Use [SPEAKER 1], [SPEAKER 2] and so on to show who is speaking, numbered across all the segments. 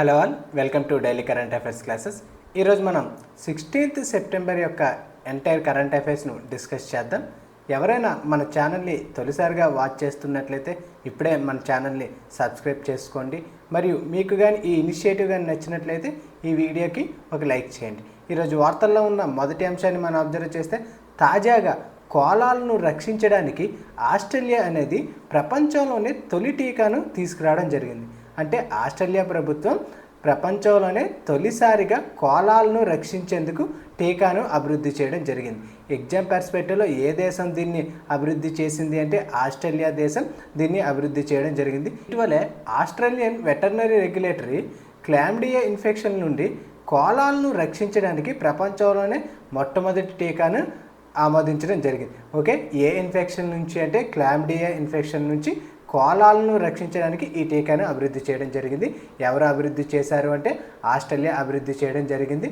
[SPEAKER 1] Hello all, welcome to daily current affairs classes. ఈరోజు మనం 16th September యొక్క entire current అఫైర్స్ను discuss చేద్దాం. ఎవరైనా మన ఛానల్ని తొలిసారిగా వాచ్ చేస్తున్నట్లయితే ఇప్పుడే మన ఛానల్ని సబ్స్క్రైబ్ చేసుకోండి. మరియు మీకు కానీ ఈ ఇనిషియేటివ్ కానీ నచ్చినట్లయితే ఈ వీడియోకి ఒక లైక్ చేయండి. ఈరోజు వార్తల్లో ఉన్న మొదటి అంశాన్ని మనం అబ్జర్వ్ చేస్తే, తాజాగా కోలాలను రక్షించడానికి ఆస్ట్రేలియా అనేది ప్రపంచంలోనే తొలి టీకాను తీసుకురావడం జరిగింది. అంటే ఆస్ట్రేలియా ప్రభుత్వం ప్రపంచంలోనే తొలిసారిగా కోలాలను రక్షించేందుకు టీకాను అభివృద్ధి చేయడం జరిగింది. ఎగ్జామ్ పర్స్పెక్టివ్లో ఏ దేశం దీన్ని అభివృద్ధి చేసింది అంటే ఆస్ట్రేలియా దేశం దీన్ని అభివృద్ధి చేయడం జరిగింది. ఇటీవలే ఆస్ట్రేలియన్ వెటర్నరీ రెగ్యులేటరీ క్లామ్డియా ఇన్ఫెక్షన్ నుండి కోలాలను రక్షించడానికి ప్రపంచంలోనే మొట్టమొదటి టీకాను ఆమోదించడం జరిగింది. ఓకే, ఏ ఇన్ఫెక్షన్ నుంచి అంటే క్లామ్డియా ఇన్ఫెక్షన్ నుంచి కోలాలను రక్షించడానికి ఈ టీకాను అభివృద్ధి చేయడం జరిగింది. ఎవరు అభివృద్ధి చేశారు అంటే ఆస్ట్రేలియా అభివృద్ధి చేయడం జరిగింది.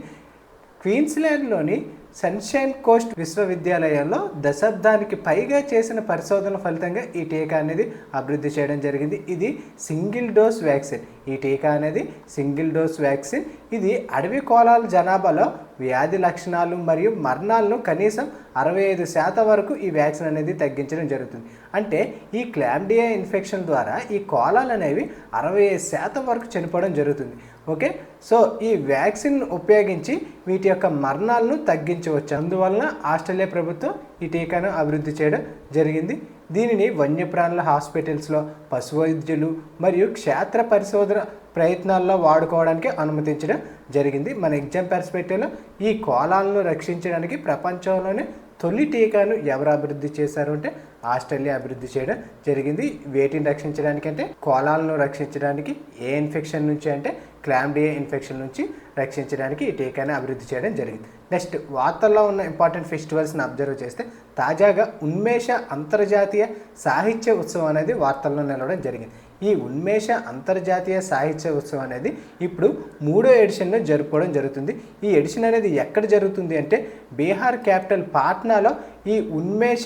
[SPEAKER 1] క్వీన్స్లాండ్లోని సన్షైన్ కోస్ట్ విశ్వవిద్యాలయంలో దశాబ్దానికి పైగా చేసిన పరిశోధనల ఫలితంగా ఈ టీకా అనేది అభివృద్ధి చేయడం జరిగింది. ఇది సింగిల్ డోస్ వ్యాక్సిన్. ఈ టీకా అనేది సింగిల్ డోస్ వ్యాక్సిన్. ఇది అడవి కోలాల జనాభాలో వ్యాధి లక్షణాలు మరియు మరణాలను కనీసం 65% వరకు ఈ వ్యాక్సిన్ అనేది తగ్గించడం జరుగుతుంది. అంటే ఈ క్లామ్డియా ఇన్ఫెక్షన్ ద్వారా ఈ కోలాలు అనేవి 65% వరకు చనిపోవడం జరుగుతుంది. ఓకే, సో ఈ వ్యాక్సిన్ ఉపయోగించి వీటి యొక్క మరణాలను తగ్గించవచ్చు. అందువలన ఆస్ట్రేలియా ప్రభుత్వం ఈ టీకాను అభివృద్ధి చేయడం జరిగింది. దీనిని వన్యప్రాణుల హాస్పిటల్స్లో, పశు వైద్యులు మరియు క్షేత్ర పరిశోధన ప్రయత్నాల్లో వాడుకోవడానికి అనుమతించడం జరిగింది. మన ఎగ్జామ్ పర్స్పెక్టివ్లో ఈ కోలాలను రక్షించడానికి ప్రపంచంలోనే తొలి టీకాను ఎవరు అభివృద్ధి చేశారు అంటే ఆస్ట్రేలియా అభివృద్ధి చేయడం జరిగింది. వేటిని రక్షించడానికి అంటే కోలాలను రక్షించడానికి. ఏ ఇన్ఫెక్షన్ నుంచి అంటే క్లామ్డియా ఇన్ఫెక్షన్ నుంచి రక్షించడానికి ఈ టీకాను అభివృద్ధి చేయడం జరిగింది. నెక్స్ట్ వార్తల్లో ఉన్న ఇంపార్టెంట్ ఫెస్టివల్స్ని అబ్జర్వ్ చేస్తే, తాజాగా ఉన్మేష అంతర్జాతీయ సాహిత్య ఉత్సవం అనేది వార్తల్లో నిలవడం జరిగింది. ఈ ఉన్మేష అంతర్జాతీయ సాహిత్య ఉత్సవం అనేది ఇప్పుడు 3వ ఎడిషన్లో జరుపుకోవడం జరుగుతుంది. ఈ ఎడిషన్ అనేది ఎక్కడ జరుగుతుంది అంటే బీహార్ క్యాపిటల్ పాట్నాలో ఈ ఉన్మేష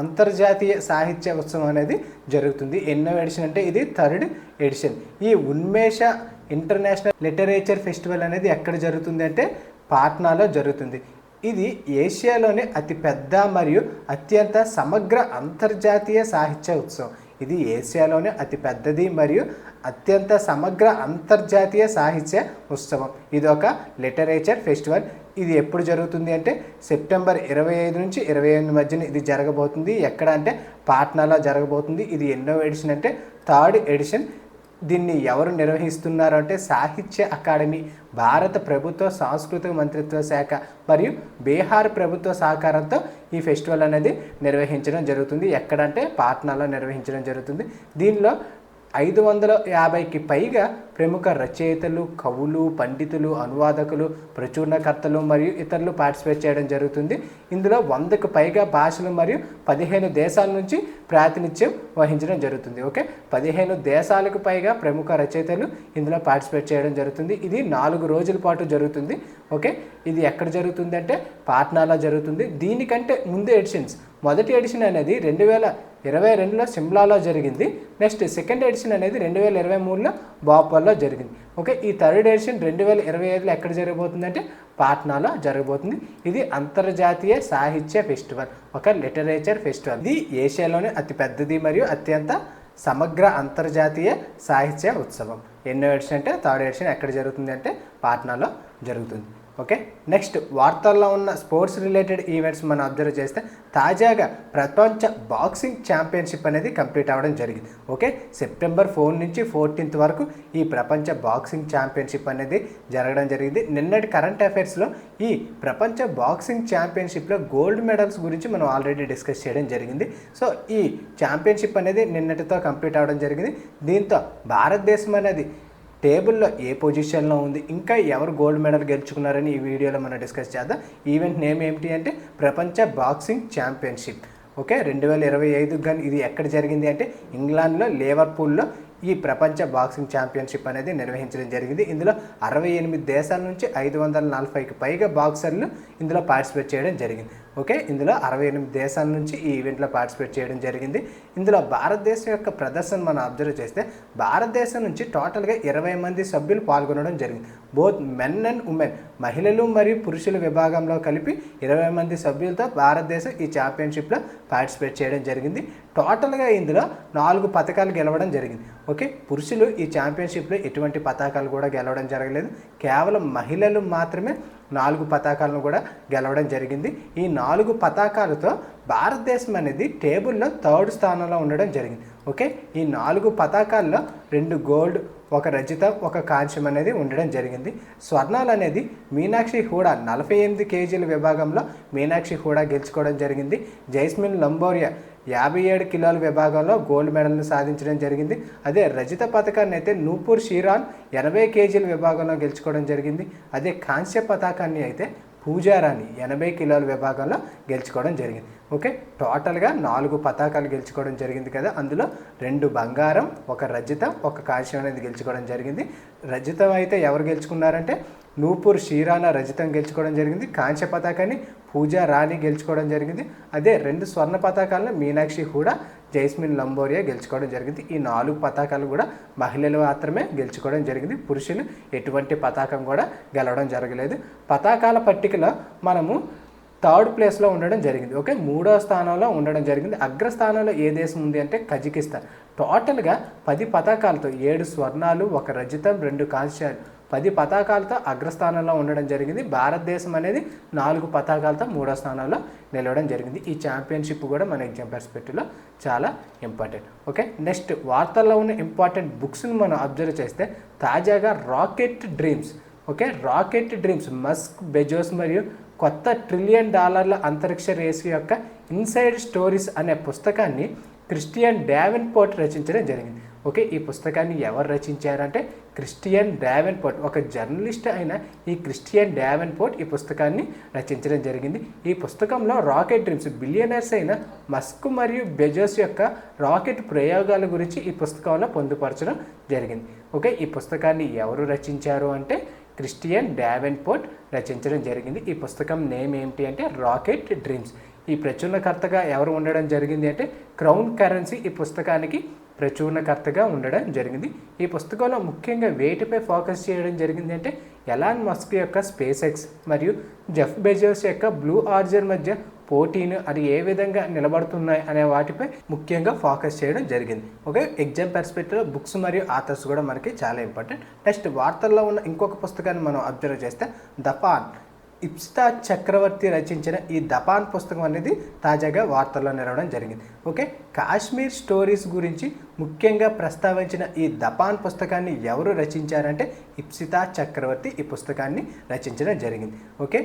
[SPEAKER 1] అంతర్జాతీయ సాహిత్య ఉత్సవం అనేది జరుగుతుంది. ఎన్నో ఎడిషన్ అంటే ఇది 3rd ఎడిషన్. ఈ ఉన్మేష ఇంటర్నేషనల్ లిటరేచర్ ఫెస్టివల్ అనేది ఎక్కడ జరుగుతుంది అంటే పాట్నాలో జరుగుతుంది. ఇది ఏషియాలోనే అతిపెద్ద మరియు అత్యంత సమగ్ర అంతర్జాతీయ సాహిత్య ఉత్సవం. ఇది ఏషియాలోనే అతిపెద్దది మరియు అత్యంత సమగ్ర అంతర్జాతీయ సాహిత్య ఉత్సవం. ఇది ఒక లిటరేచర్ ఫెస్టివల్. ఇది ఎప్పుడు జరుగుతుంది అంటే సెప్టెంబర్ 25 నుంచి 28 మధ్యన ఇది జరగబోతుంది. ఎక్కడ అంటే పాట్నాలో జరగబోతుంది. ఇది ఎన్నో ఎడిషన్ అంటే 3rd ఎడిషన్. దీన్ని ఎవరు నిర్వహిస్తున్నారు అంటే సాహిత్య అకాడమీ, భారత ప్రభుత్వ సాంస్కృతిక మంత్రిత్వ శాఖ మరియు బీహార్ ప్రభుత్వ సహకారంతో ఈ ఫెస్టివల్ అనేది నిర్వహించడం జరుగుతుంది. ఎక్కడంటే పాట్నాలో నిర్వహించడం జరుగుతుంది. దీనిలో 550కి పైగా ప్రముఖ రచయితలు, కవులు, పండితులు, అనువాదకులు, ప్రచురణకర్తలు మరియు ఇతరులు పార్టిసిపేట్ చేయడం జరుగుతుంది. ఇందులో 100కు పైగా భాషలు మరియు 15 దేశాల నుంచి ప్రాతినిధ్యం వహించడం జరుగుతుంది. ఓకే, 15 దేశాలకు పైగా ప్రముఖ రచయితలు ఇందులో పార్టిసిపేట్ చేయడం జరుగుతుంది. ఇది 4 రోజుల పాటు జరుగుతుంది. ఓకే, ఇది ఎక్కడ జరుగుతుంది అంటే పాట్నాలో జరుగుతుంది. దీనికంటే ముందు ఎడిషన్స్, మొదటి ఎడిషన్ అనేది 2022లో సిమ్లాలో జరిగింది. నెక్స్ట్ 2nd ఎడిషన్ అనేది 2023లో భోపాల్లో జరిగింది. ఓకే, ఈ 3rd ఎడిషన్ 2025లో ఎక్కడ జరగబోతుంది అంటే పాట్నాలో జరగబోతుంది. ఇది అంతర్జాతీయ సాహిత్య ఫెస్టివల్, ఒక లిటరేచర్ ఫెస్టివల్. ఇది ఏషియాలోనే అతిపెద్దది మరియు అత్యంత సమగ్ర అంతర్జాతీయ సాహిత్య ఉత్సవం. ఎన్నో ఎడిషన్ అంటే 3rd ఎడిషన్. ఎక్కడ జరుగుతుంది అంటే పాట్నాలో జరుగుతుంది. ఓకే, నెక్స్ట్ వార్తల్లో ఉన్న స్పోర్ట్స్ రిలేటెడ్ ఈవెంట్స్ మనం అబ్జర్వ్ చేస్తే, తాజాగా ప్రపంచ బాక్సింగ్ ఛాంపియన్షిప్ అనేది కంప్లీట్ అవ్వడం జరిగింది. ఓకే, సెప్టెంబర్ 4 నుంచి 14th వరకు ఈ ప్రపంచ బాక్సింగ్ ఛాంపియన్షిప్ అనేది జరగడం జరిగింది. నిన్నటి కరెంట్ అఫైర్స్లో ఈ ప్రపంచ బాక్సింగ్ ఛాంపియన్షిప్లో గోల్డ్ మెడల్స్ గురించి మనం ఆల్రెడీ డిస్కస్ చేయడం జరిగింది. సో ఈ ఛాంపియన్షిప్ అనేది నిన్నటితో కంప్లీట్ అవ్వడం జరిగింది. దీంతో భారతదేశం అనేది టేబుల్లో ఏ పొజిషన్లో ఉంది, ఇంకా ఎవరు గోల్డ్ మెడల్ గెలుచుకున్నారని ఈ వీడియోలో మనం డిస్కస్ చేద్దాం. ఈవెంట్ నేమ్ ఏమిటి అంటే ప్రపంచ బాక్సింగ్ ఛాంపియన్షిప్. ఓకే, 2025 కానీ ఇది ఎక్కడ జరిగింది అంటే ఇంగ్లాండ్లో లివర్పూల్లో ఈ ప్రపంచ బాక్సింగ్ ఛాంపియన్షిప్ అనేది నిర్వహించడం జరిగింది. ఇందులో 68 దేశాల నుంచి 540కి పైగా బాక్సర్లు ఇందులో పార్టిసిపేట్ చేయడం జరిగింది. ఓకే, ఇందులో 68 దేశాల నుంచి ఈ ఈవెంట్లో పార్టిసిపేట్ చేయడం జరిగింది. ఇందులో భారతదేశం యొక్క ప్రదర్శన మనం అబ్జర్వ్ చేస్తే భారతదేశం నుంచి టోటల్గా 20 మంది సభ్యులు పాల్గొనడం జరిగింది. బోత్ మెన్ అండ్ ఉమెన్, మహిళలు మరియు పురుషుల విభాగంలో కలిపి 20 మంది సభ్యులతో భారతదేశం ఈ ఛాంపియన్షిప్లో పార్టిసిపేట్ చేయడం జరిగింది. టోటల్గా ఇందులో 4 పథకాలు గెలవడం జరిగింది. ఓకే, పురుషులు ఈ ఛాంపియన్షిప్లో ఎటువంటి పతాకాలు కూడా గెలవడం జరగలేదు. కేవలం మహిళలు మాత్రమే 4 పతాకాలను కూడా గెలవడం జరిగింది. ఈ 4 పతాకాలతో భారతదేశం అనేది టేబుల్లో 3rd స్థానంలో ఉండడం జరిగింది. ఓకే, ఈ 4 పతాకాల్లో 2 గోల్డ్, 1 రజితం, 1 కాంస్యం అనేది ఉండడం జరిగింది. స్వర్ణాలు అనేది మీనాక్షి హూడా 48 కేజీల విభాగంలో మీనాక్షి హూడా గెలుచుకోవడం జరిగింది. జైస్మిన్ లంబోరియా 57 కిలోల విభాగంలో గోల్డ్ మెడల్ను సాధించడం జరిగింది. అదే రజిత పథకాన్ని అయితే నూపూర్ షీరాన్ 80 కేజీల విభాగంలో గెలుచుకోవడం జరిగింది. అదే కాంస్య పతాకాన్ని అయితే పూజారాణి 80 కిలోల విభాగంలో గెలుచుకోవడం జరిగింది. ఓకే, టోటల్గా 4 పతాకాలు గెలుచుకోవడం జరిగింది కదా. అందులో 2 బంగారం, 1 రజితం, 1 కాంస్యం అనేది గెలుచుకోవడం జరిగింది. రజితం అయితే ఎవరు గెలుచుకున్నారంటే నూపూర్ షీరానా రజితం గెలుచుకోవడం జరిగింది. కాంస్య పతాకాన్ని పూజా రాణి గెలుచుకోవడం జరిగింది. అదే 2 స్వర్ణ పతాకాలను మీనాక్షి హూడా, జైస్మిన్ లంబోరియా గెలుచుకోవడం జరిగింది. ఈ 4 పతాకాలు కూడా మహిళలు మాత్రమే గెలుచుకోవడం జరిగింది. పురుషులు ఎటువంటి పతాకం కూడా గెలవడం జరగలేదు. పతాకాల పట్టికలో మనము 3rd ప్లేస్లో ఉండడం జరిగింది. ఓకే, 3వ స్థానంలో ఉండడం జరిగింది. అగ్రస్థానంలో ఏ దేశం ఉంది అంటే కజకిస్తాన్. టోటల్గా 10 పతాకాలతో 7 స్వర్ణాలు, 1 రజితం, 2 కాంస్యాలు, 10 పతాకాలతో అగ్రస్థానంలో ఉండడం జరిగింది. భారతదేశం అనేది 4 పతాకాలతో 3వ స్థానంలో నిలవడం జరిగింది. ఈ ఛాంపియన్షిప్ కూడా మన ఎగ్జామ్ పర్స్పెక్టివ్లో చాలా ఇంపార్టెంట్. ఓకే, నెక్స్ట్ వార్తల్లో ఉన్న ఇంపార్టెంట్ బుక్స్ని మనం అబ్జర్వ్ చేస్తే తాజాగా rocket dreams, okay, rocket dreams Musk, Bezos మరియు కొత్త $1 ట్రిలియన్ అంతరిక్ష రేసు యొక్క ఇన్సైడ్ స్టోరీస్ అనే పుస్తకాన్ని క్రిస్టియన్ డావెన్పోర్ట్ రచించడం జరిగింది. ఓకే, ఈ పుస్తకాన్ని ఎవరు రచించారంటే క్రిస్టియన్ డావెన్పోర్ట్, ఒక జర్నలిస్ట్ అయిన ఈ క్రిస్టియన్ డావెన్పోర్ట్ ఈ పుస్తకాన్ని రచించడం జరిగింది. ఈ పుస్తకంలో రాకెట్ డ్రీమ్స్, బిలియనర్స్ అయిన మస్క్ మరియు బెజోస్ యొక్క రాకెట్ ప్రయోగాల గురించి ఈ పుస్తకంలో పొందుపరచడం జరిగింది. ఓకే, ఈ పుస్తకాన్ని ఎవరు రచించారు అంటే క్రిస్టియన్ డావెన్పోర్ట్ రచించడం జరిగింది. ఈ పుస్తకం నేమ్ ఏంటి అంటే రాకెట్ డ్రీమ్స్. ఈ ప్రచురణకర్తగా ఎవరు ఉండడం జరిగింది అంటే క్రౌన్ కరెన్సీ ఈ పుస్తకానికి ప్రచురణకర్తగా ఉండడం జరిగింది. ఈ పుస్తకంలో ముఖ్యంగా వేటిపై ఫోకస్ చేయడం జరిగింది అంటే ఎలాన్ మస్క్ యొక్క స్పేస్ ఎక్స్ మరియు జెఫ్ బెజోస్ యొక్క బ్లూ ఆరిజిన్ మధ్య పోటీను అది ఏ విధంగా నిలబడుతున్నాయి అనే వాటిపై ముఖ్యంగా ఫోకస్ చేయడం జరిగింది. ఓకే, ఎగ్జామ్ పర్స్పెక్టివ్లో బుక్స్ మరియు ఆథర్స్ కూడా మనకి చాలా ఇంపార్టెంట్. నెక్స్ట్ వార్తల్లో ఉన్న ఇంకొక పుస్తకాన్ని మనం అబ్జర్వ్ చేస్తే దపాన్, ఇప్సితా చక్రవర్తి రచించిన ఈ దపాన్ పుస్తకం అనేది తాజాగా వార్తల్లో నిలవడం జరిగింది. ఓకే, కాశ్మీర్ స్టోరీస్ గురించి ముఖ్యంగా ప్రస్తావించిన ఈ దపాన్ పుస్తకాన్ని ఎవరు రచించారంటే ఇప్సితా చక్రవర్తి ఈ పుస్తకాన్ని రచించడం జరిగింది. ఓకే,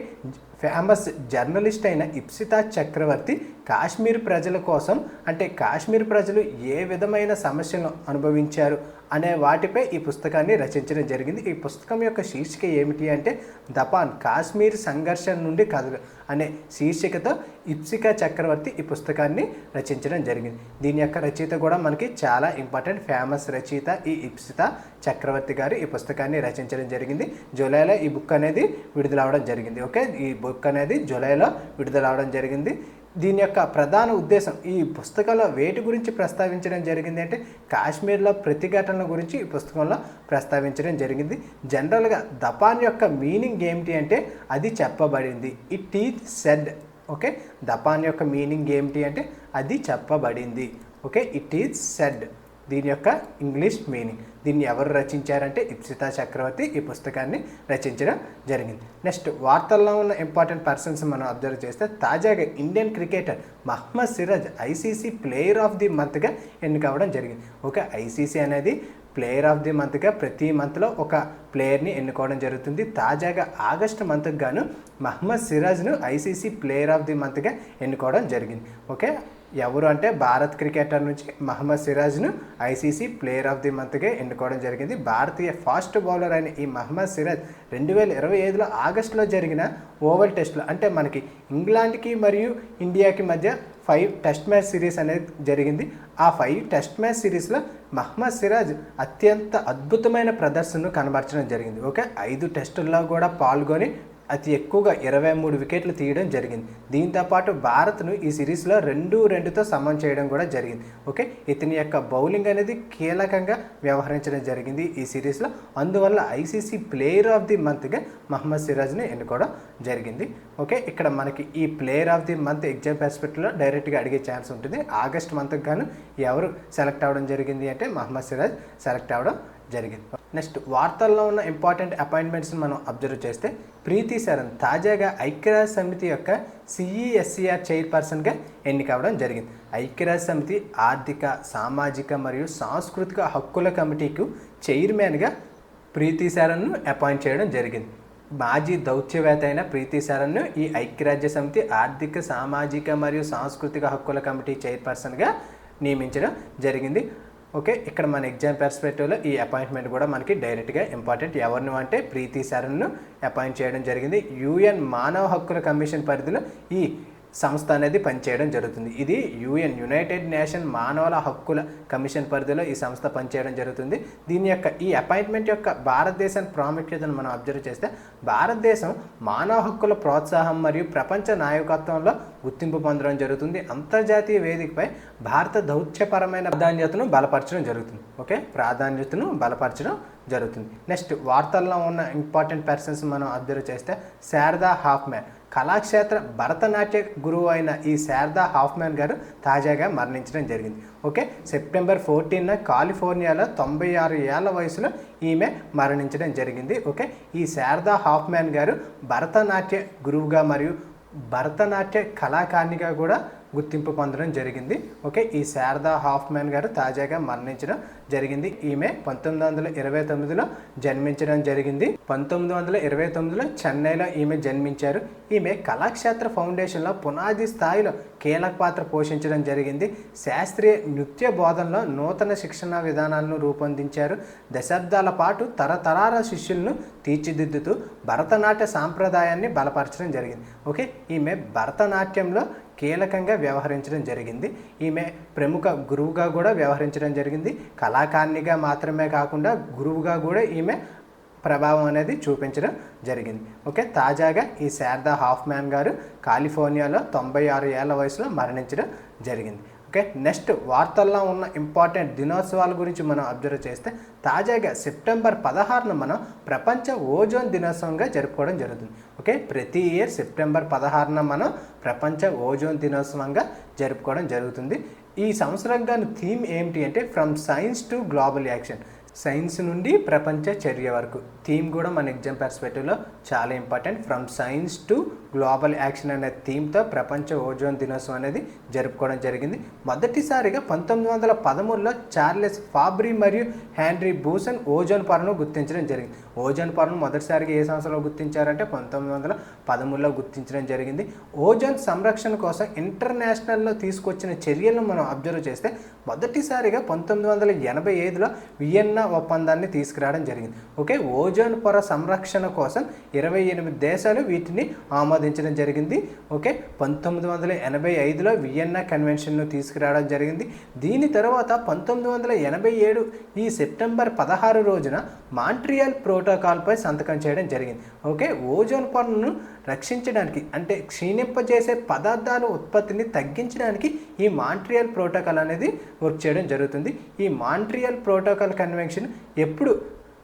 [SPEAKER 1] ఫేమస్ జర్నలిస్ట్ అయిన ఇప్సితా చక్రవర్తి కాశ్మీర్ ప్రజల కోసం అంటే కాశ్మీర్ ప్రజలు ఏ విధమైన సమస్యలను అనుభవించారు అనే వాటిపై ఈ పుస్తకాన్ని రచించడం జరిగింది. ఈ పుస్తకం యొక్క శీర్షిక ఏమిటి అంటే దపాన్, కాశ్మీర్ సంఘర్షణ నుండి కథలు అనే శీర్షికతో ఇప్సితా చక్రవర్తి ఈ పుస్తకాన్ని రచించడం జరిగింది. దీని యొక్క రచయిత కూడా మనకి చాలా ఇంపార్టెంట్, ఫేమస్ రచయిత ఈ ఇప్సితా చక్రవర్తి గారు ఈ పుస్తకాన్ని రచించడం జరిగింది. జూలైలో ఈ బుక్ అనేది విడుదలవడం జరిగింది. ఓకే, ఈ బుక్ అనేది జూలైలో విడుదలవడం జరిగింది. దీని యొక్క ప్రధాన ఉద్దేశం ఈ పుస్తకంలో వేటి గురించి ప్రస్తావించడం జరిగింది అంటే కాశ్మీర్లో ప్రతిఘటనల గురించి ఈ పుస్తకంలో ప్రస్తావించడం జరిగింది. జనరల్గా దపాన్ యొక్క మీనింగ్ ఏమిటి అంటే అది చెప్పబడింది, ఇట్ ఈజ్ సెడ్. ఓకే, దపాన్ యొక్క మీనింగ్ ఏమిటి అంటే అది చెప్పబడింది. ఓకే, ఇట్ ఈజ్ సెడ్ దీని యొక్క ఇంగ్లీష్ మీనింగ్. దీన్ని ఎవరు రచించారంటే ఇప్సితా చక్రవర్తి ఈ పుస్తకాన్ని రచించడం జరిగింది. నెక్స్ట్ వార్తల్లో ఉన్న ఇంపార్టెంట్ పర్సన్స్ మనం అబ్జర్వ్ చేస్తే తాజాగా Indian cricketer Mohammed Siraj ICC player of the మంత్గా ఎన్నికవడం జరిగింది. ఓకే, ఐసీసీ అనేది ప్లేయర్ ఆఫ్ ది మంత్గా ప్రతి మంత్లో ఒక ప్లేయర్ని ఎన్నుకోవడం జరుగుతుంది. తాజాగా ఆగస్టు మంత్కి గాను మహమ్మద్ సిరాజ్ను ఐసీసీ ప్లేయర్ ఆఫ్ ది మంత్గా ఎన్నుకోవడం జరిగింది. ఓకే, ఎవరు అంటే భారత్ క్రికెటర్ నుంచి మహమ్మద్ సిరాజ్ను ఐసీసీ ప్లేయర్ ఆఫ్ ది మంత్గా ఎన్నుకోవడం జరిగింది. భారతీయ ఫాస్ట్ బౌలర్ అయిన ఈ మహమ్మద్ సిరాజ్ 2025లో ఆగస్టులో జరిగిన ఓవల్ టెస్ట్లో అంటే మనకి ఇంగ్లాండ్కి మరియు ఇండియాకి మధ్య 5 టెస్ట్ మ్యాచ్ సిరీస్ అనేది జరిగింది. ఆ 5 టెస్ట్ మ్యాచ్ సిరీస్లో మహమ్మద్ సిరాజ్ అత్యంత అద్భుతమైన ప్రదర్శనను కనబరచడం జరిగింది. ఓకే, 5 టెస్టుల్లో కూడా పాల్గొని అతి ఎక్కువగా 23 వికెట్లు తీయడం జరిగింది. దీంతోపాటు భారత్ను ఈ సిరీస్లో 2-2తో సమం చేయడం కూడా జరిగింది. ఓకే, ఇతని యొక్క బౌలింగ్ అనేది కీలకంగా వ్యవహరించడం జరిగింది ఈ సిరీస్లో. అందువల్ల ఐసీసీ ప్లేయర్ ఆఫ్ ది మంత్గా మహమ్మద్ సిరాజ్ని ఎన్నుకోవడం జరిగింది. ఓకే, ఇక్కడ మనకి ఈ player of the month exam పర్స్పెక్టివ్లో డైరెక్ట్గా అడిగే ఛాన్స్ ఉంటుంది. ఆగస్ట్ మంత్కి గాను ఎవరు సెలెక్ట్ అవ్వడం జరిగింది అంటే మహమ్మద్ సిరాజ్ సెలెక్ట్ అవ్వడం జరిగింది. నెక్స్ట్ వార్తల్లో ఉన్న ఇంపార్టెంట్ అపాయింట్మెంట్స్ని మనం అబ్జర్వ్ చేస్తే ప్రీతి శరణ్ తాజాగా ఐక్యరాజ్య సమితి యొక్క CESCR చైర్పర్సన్గా ఎన్నికవడం జరిగింది. ఐక్యరాజ్య సమితి ఆర్థిక, సామాజిక మరియు సాంస్కృతిక హక్కుల కమిటీకు చైర్మన్గా ప్రీతి శరణ్ను అపాయింట్ చేయడం జరిగింది. మాజీ దౌత్యవేత్త అయిన ప్రీతి శరణ్ను ఈ ఐక్యరాజ్య సమితి ఆర్థిక, సామాజిక మరియు సాంస్కృతిక హక్కుల కమిటీ చైర్పర్సన్గా నియమించడం జరిగింది. ఓకే, ఇక్కడ మన ఎగ్జామ్ పర్స్పెక్టివ్లో ఈ అపాయింట్మెంట్ కూడా మనకి డైరెక్ట్గా ఇంపార్టెంట్. ఎవరిని అంటే ప్రీతి శరణ్ను అపాయింట్ చేయడం జరిగింది. UN మానవ హక్కుల కమిషన్ పరిధిలో ఈ సంస్థ అనేది పనిచేయడం జరుగుతుంది. ఇది యునైటెడ్ నేషన్ మానవుల హక్కుల కమిషన్ పరిధిలో ఈ సంస్థ పనిచేయడం జరుగుతుంది. దీని యొక్క ఈ అపాయింట్మెంట్ యొక్క భారతదేశం ప్రాముఖ్యతను మనం అబ్జర్వ్ చేస్తే భారతదేశం మానవ హక్కుల ప్రోత్సాహం మరియు ప్రపంచ నాయకత్వంలో గుర్తింపు పొందడం జరుగుతుంది. అంతర్జాతీయ వేదికపై భారత దౌత్యపరమైన ప్రాధాన్యతను బలపరచడం జరుగుతుంది. ఓకే, ప్రాధాన్యతను బలపరచడం జరుగుతుంది. నెక్స్ట్ వార్తల్లో ఉన్న ఇంపార్టెంట్ పర్సన్స్ మనం అబ్జర్వ్ చేస్తే శారదా హాఫ్మ్యాన్ కళాక్షేత్ర భరతనాట్య గురువు అయిన ఈ శారదా హాఫ్మ్యాన్ గారు తాజాగా మరణించడం జరిగింది. ఓకే, సెప్టెంబర్ 14న కాలిఫోర్నియాలో 96 ఏళ్ల వయసులో ఈమె మరణించడం జరిగింది. ఓకే, ఈ శారదా హాఫ్మ్యాన్ గారు భరతనాట్య గురువుగా మరియు భరతనాట్య కళాకారిణిగా కూడా గుర్తింపు పొందడం జరిగింది. ఓకే, ఈ శారదా హాఫ్మ్యాన్ గారు తాజాగా మరణించడం జరిగింది. ఈమె 1929లో జన్మించడం జరిగింది. 1929లో చెన్నైలో ఈమె జన్మించారు. ఈమె కళాక్షేత్ర ఫౌండేషన్లో పునాది స్థాయిలో కీలక పాత్ర పోషించడం జరిగింది. శాస్త్రీయ నృత్య బోధనలో నూతన శిక్షణ విధానాలను రూపొందించారు. దశాబ్దాల పాటు తరతరాల శిష్యులను తీర్చిదిద్దుతూ భరతనాట్య సాంప్రదాయాన్ని బలపరచడం జరిగింది. ఓకే, ఈమె భరతనాట్యంలో కీలకంగా వ్యవహరించడం జరిగింది. ఈమె ప్రముఖ గురువుగా కూడా వ్యవహరించడం జరిగింది. కళాకారిణిగా మాత్రమే కాకుండా గురువుగా కూడా ఈమె ప్రభావం అనేది చూపించడం జరిగింది. ఓకే, తాజాగా ఈ శారదా హాఫ్మ్యాన్ గారు కాలిఫోర్నియాలో 96 ఏళ్ల వయసులో మరణించడం జరిగింది. ఓకే, నెక్స్ట్ వార్తల్లో ఉన్న ఇంపార్టెంట్ దినోత్సవాల గురించి మనం అబ్జర్వ్ చేస్తే తాజాగా సెప్టెంబర్ 16న మనం ప్రపంచ ఓజోన్ దినోత్సవంగా జరుపుకోవడం జరుగుతుంది. ఓకే, ప్రతి ఇయర్ సెప్టెంబర్ 16న మనం ప్రపంచ ఓజోన్ దినోత్సవంగా జరుపుకోవడం జరుగుతుంది. ఈ సంవత్సరం గాని థీమ్ ఏమిటి అంటే from science to global action, science నుండి ప్రపంచ చర్య వరకు. థీమ్ కూడా మన ఎగ్జామ్ పర్స్పెక్టివ్లో చాలా important. From science to global action అనే థీమ్తో ప్రపంచ ఓజోన్ దినోత్సవం అనేది జరుపుకోవడం జరిగింది. మొదటిసారిగా 1913లో చార్లెస్ ఫాబ్రీ మరియు హెన్రీ బూసన్ ఓజోన్ పొరను గుర్తించడం జరిగింది. ఓజోన్ పొరను మొదటిసారిగా ఏ సంవత్సరంలో గుర్తించారంటే 1913లో గుర్తించడం జరిగింది. ఓజోన్ సంరక్షణ కోసం ఇంటర్నేషనల్లో తీసుకొచ్చిన చర్యలను మనం అబ్జర్వ్ చేస్తే మొదటిసారిగా 1985లో వియన్నా ఒప్పందాన్ని తీసుకురావడం జరిగింది. ఓకే, ఓజోన్ పొర సంరక్షణ కోసం 28 దేశాలు వీటిని ఆమోదించడం జరిగింది. ఓకే, 1985లో వియన్నా కన్వెన్షన్ను తీసుకురావడం జరిగింది. దీని తర్వాత 1987 ఈ సెప్టెంబర్ 16 రోజున మాంట్రియాల్ ప్రోటోకాల్పై సంతకం చేయడం జరిగింది. ఓకే, ఓజోన్ పొరను రక్షించడానికి అంటే క్షీణింపజేసే పదార్థాల ఉత్పత్తిని తగ్గించడానికి ఈ మాంట్రియాల్ ప్రోటోకాల్ అనేది వర్క్ చేయడం జరుగుతుంది. ఈ మాంట్రియాల్ ప్రోటోకాల్ కన్వెన్షన్ ఎప్పుడు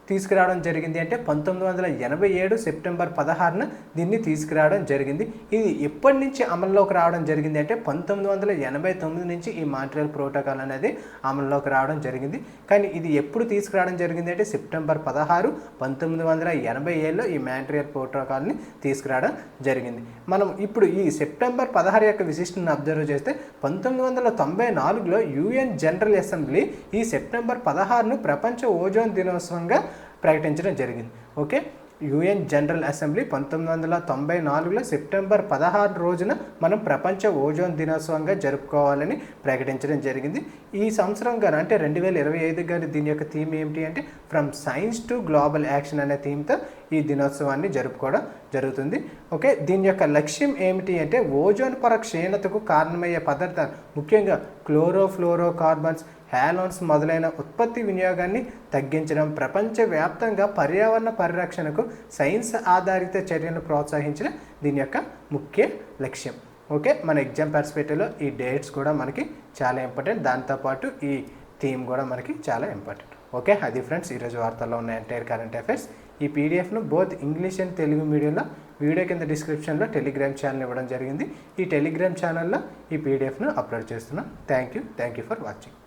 [SPEAKER 1] తీసుకురావడం జరిగింది అంటే 1987 సెప్టెంబర్ 16న దీన్ని తీసుకురావడం జరిగింది. ఇది ఎప్పటి నుంచి అమల్లోకి రావడం జరిగింది అంటే 1989 నుంచి ఈ మాంట్రియాల్ ప్రోటోకాల్ అనేది అమల్లోకి రావడం జరిగింది. కానీ ఇది ఎప్పుడు తీసుకురావడం జరిగింది అంటే సెప్టెంబర్ 16, 1987లో ఈ మాంట్రియాల్ ప్రోటోకాల్ని తీసుకురావడం జరిగింది. మనం ఇప్పుడు ఈ సెప్టెంబర్ 16 యొక్క విశిష్టను అబ్జర్వ్ చేస్తే 1994లో UN జనరల్ అసెంబ్లీ ఈ సెప్టెంబర్ 16ను ప్రపంచ ఓజోన్ దినోత్సవంగా ప్రకటించడం జరిగింది. ఓకే, UN జనరల్ అసెంబ్లీ 1994లో సెప్టెంబర్ 16 రోజున మనం ప్రపంచ ఓజోన్ దినోత్సవంగా జరుపుకోవాలని ప్రకటించడం జరిగింది. ఈ సంవత్సరం గాను అంటే 2025 గాని దీని యొక్క థీమ్ ఏమిటి అంటే from science to global action అనే థీమ్తో ఈ దినోత్సవాన్ని జరుపుకోవడం జరుగుతుంది. ఓకే, దీని యొక్క లక్ష్యం ఏమిటి అంటే ఓజోన్ పొర క్షీణతకు కారణమయ్యే పదార్థాలు ముఖ్యంగా క్లోరోఫ్లోరోకార్బన్స్, హ్యాలోన్స్ మొదలైన ఉత్పత్తి వినియోగాన్ని తగ్గించడం, ప్రపంచవ్యాప్తంగా పర్యావరణ పరిరక్షణకు సైన్స్ ఆధారిత చర్యలను ప్రోత్సహించడం దీని యొక్క ముఖ్య లక్ష్యం. ఓకే, మన ఎగ్జామ్ పర్స్పెక్టివ్లో ఈ డేట్స్ కూడా మనకి చాలా ఇంపార్టెంట్, దాంతోపాటు ఈ థీమ్ కూడా మనకి చాలా ఇంపార్టెంట్. ఓకే, అది ఫ్రెండ్స్ ఈరోజు వార్తల్లో ఉన్న ఎంటైర్ కరెంట్ అఫైర్స్. ఈ పీడిఎఫ్ను బోత్ ఇంగ్లీష్ అండ్ తెలుగు మీడియంలో వీడియో కింద డిస్క్రిప్షన్లో టెలిగ్రామ్ ఛానల్ ఇవ్వడం జరిగింది. ఈ టెలిగ్రామ్ ఛానల్లో ఈ పీడిఎఫ్ను అప్లోడ్ చేస్తున్నాం. Thank you for watching.